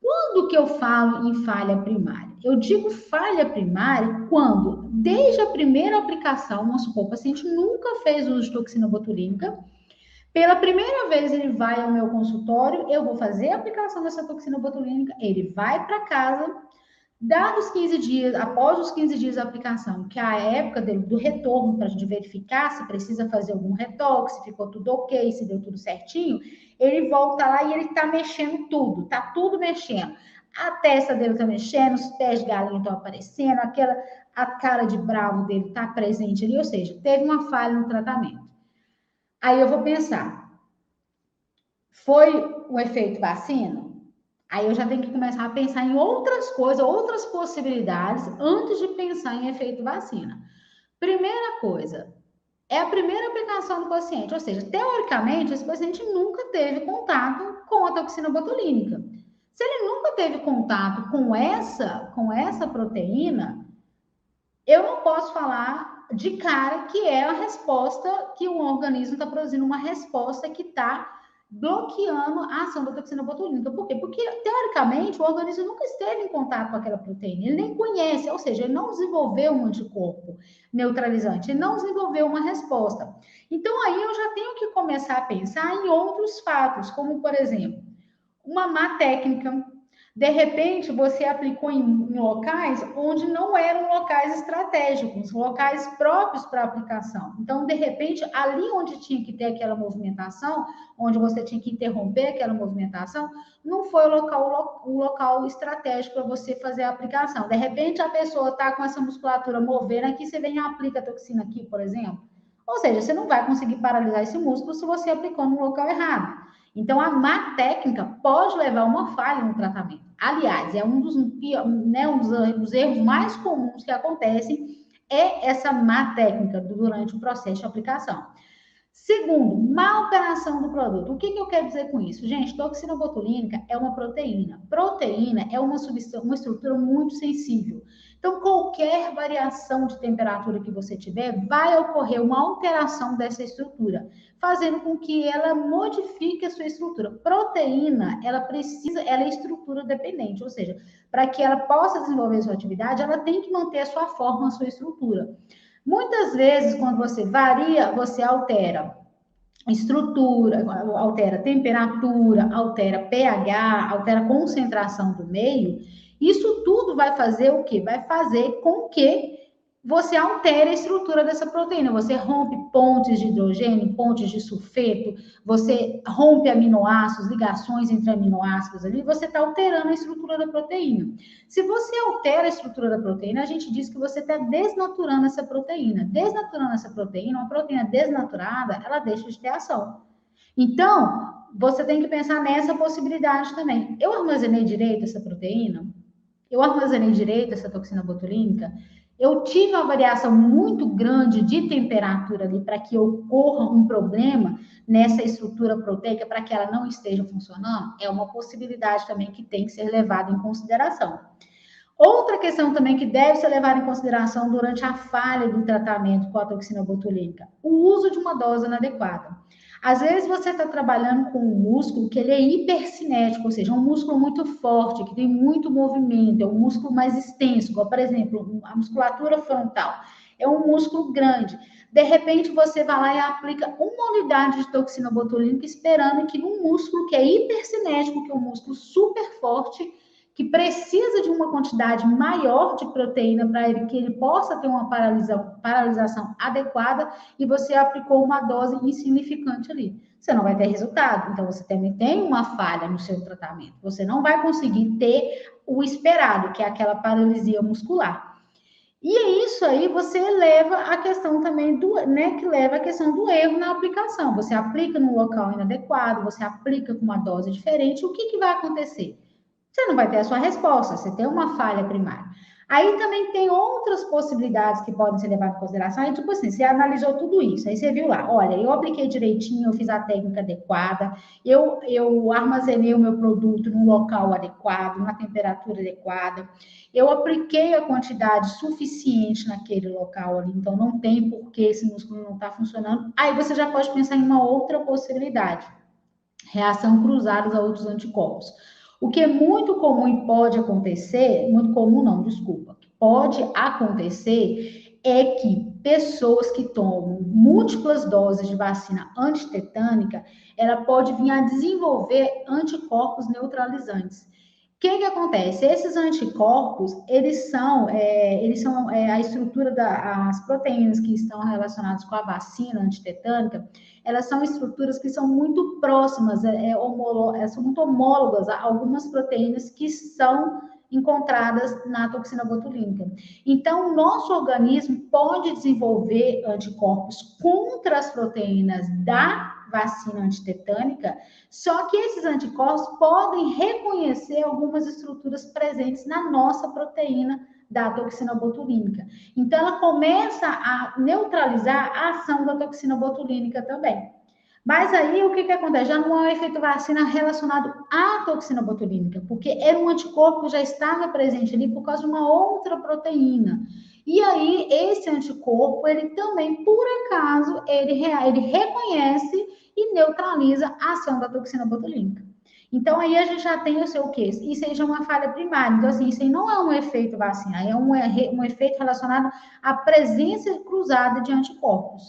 Quando que eu falo em falha primária? Eu digo falha primária quando, desde a primeira aplicação, vamos supor, o paciente nunca fez uso de toxina botulínica, pela primeira vez ele vai ao meu consultório, eu vou fazer a aplicação dessa toxina botulínica, ele vai para casa, dados 15 dias, após os 15 dias da aplicação, que é a época do retorno para a gente verificar se precisa fazer algum retoque, se ficou tudo ok, se deu tudo certinho, ele volta lá e ele está mexendo tudo, está tudo mexendo. A testa dele está mexendo, os pés de galinha estão aparecendo, a cara de bravo dele está presente ali, ou seja, teve uma falha no tratamento. Aí eu vou pensar, foi o efeito vacina? Aí eu já tenho que começar a pensar em outras coisas, outras possibilidades, antes de pensar em efeito vacina. Primeira coisa, é a primeira aplicação do paciente, ou seja, teoricamente, esse paciente nunca teve contato com a toxina botulínica. Se ele nunca teve contato com essa proteína, eu não posso falar de cara que é a resposta, que o organismo está produzindo uma resposta que está bloqueando a ação da toxina botulínica. Por quê? Porque, teoricamente, o organismo nunca esteve em contato com aquela proteína, ele nem conhece, ou seja, ele não desenvolveu um anticorpo neutralizante, ele não desenvolveu uma resposta. Então, aí eu já tenho que começar a pensar em outros fatos, como, por exemplo, uma má técnica. De repente, você aplicou em locais onde não eram locais estratégicos, locais próprios para aplicação. Então, de repente, ali onde tinha que ter aquela movimentação, onde você tinha que interromper aquela movimentação, não foi o local estratégico para você fazer a aplicação. De repente, a pessoa está com essa musculatura movendo aqui, você vem e aplica a toxina aqui, por exemplo. Ou seja, você não vai conseguir paralisar esse músculo se você aplicou no local errado. Então, a má técnica pode levar a uma falha no tratamento. Aliás, é um dos erros mais comuns que acontecem é essa má técnica durante o processo de aplicação. Segundo, má operação do produto. O que eu quero dizer com isso? Gente, toxina botulínica é uma proteína. Proteína é uma estrutura muito sensível. Então, qualquer variação de temperatura que você tiver, vai ocorrer uma alteração dessa estrutura, fazendo com que ela modifique a sua estrutura. Proteína, ela é estrutura dependente, ou seja, para que ela possa desenvolver sua atividade, ela tem que manter a sua forma, a sua estrutura. Muitas vezes, quando você varia, você altera estrutura, altera temperatura, altera pH, altera concentração do meio. Isso tudo vai fazer o quê? Vai fazer com que você altere a estrutura dessa proteína. Você rompe pontes de hidrogênio, pontes de sulfeto, você rompe aminoácidos, ligações entre aminoácidos ali, você está alterando a estrutura da proteína. Se você altera a estrutura da proteína, a gente diz que você está desnaturando essa proteína. Desnaturando essa proteína, uma proteína desnaturada, ela deixa de ter ação. Então, você tem que pensar nessa possibilidade também. Eu armazenei direito essa proteína? Eu armazenei direito essa toxina botulínica? Eu tive uma variação muito grande de temperatura ali para que ocorra um problema nessa estrutura proteica para que ela não esteja funcionando? É uma possibilidade também que tem que ser levada em consideração. Outra questão também que deve ser levada em consideração durante a falha do tratamento com a toxina botulínica, o uso de uma dose inadequada. Às vezes você está trabalhando com um músculo que ele é hipercinético, ou seja, um músculo muito forte, que tem muito movimento, é um músculo mais extenso, como, por exemplo, a musculatura frontal. É um músculo grande. De repente, você vai lá e aplica uma unidade de toxina botulínica, esperando que num músculo que é hipercinético, que é um músculo super forte, que precisa de uma quantidade maior de proteína para que ele possa ter uma paralisação adequada, e você aplicou uma dose insignificante ali. Você não vai ter resultado. Então, você também tem uma falha no seu tratamento. Você não vai conseguir ter o esperado, que é aquela paralisia muscular. E é isso aí, você leva a questão também que leva a questão do erro na aplicação. Você aplica no local inadequado, você aplica com uma dose diferente, o que vai acontecer? Você não vai ter a sua resposta, você tem uma falha primária. Aí também tem outras possibilidades que podem ser levadas em consideração. Aí, tipo assim, você analisou tudo isso, aí você viu lá, olha, eu apliquei direitinho, eu fiz a técnica adequada, eu armazenei o meu produto no local adequado, na temperatura adequada, eu apliquei a quantidade suficiente naquele local ali, então não tem por que esse músculo não está funcionando. Aí você já pode pensar em uma outra possibilidade, reação cruzada a outros anticorpos. O que é muito comum e pode acontecer, muito comum não, desculpa, pode acontecer é que pessoas que tomam múltiplas doses de vacina antitetânica, ela pode vir a desenvolver anticorpos neutralizantes. O que que acontece? Esses anticorpos, a estrutura das proteínas que estão relacionadas com a vacina antitetânica, elas são estruturas que são muito próximas, são muito homólogas a algumas proteínas que são encontradas na toxina botulínica. Então, o nosso organismo pode desenvolver anticorpos contra as proteínas da vacina antitetânica, só que esses anticorpos podem reconhecer algumas estruturas presentes na nossa proteína da toxina botulínica. Então, ela começa a neutralizar a ação da toxina botulínica também. Mas aí, o que que acontece? Já não é um efeito vacina relacionado à toxina botulínica, porque era um anticorpo que já estava presente ali por causa de uma outra proteína. E aí, esse anticorpo, ele também, por acaso, ele reconhece e neutraliza a ação da toxina botulínica. Então, aí a gente já tem o seu quê? Isso aí já é uma falha primária. Então, assim, isso aí não é um efeito vacina, é um efeito relacionado à presença cruzada de anticorpos.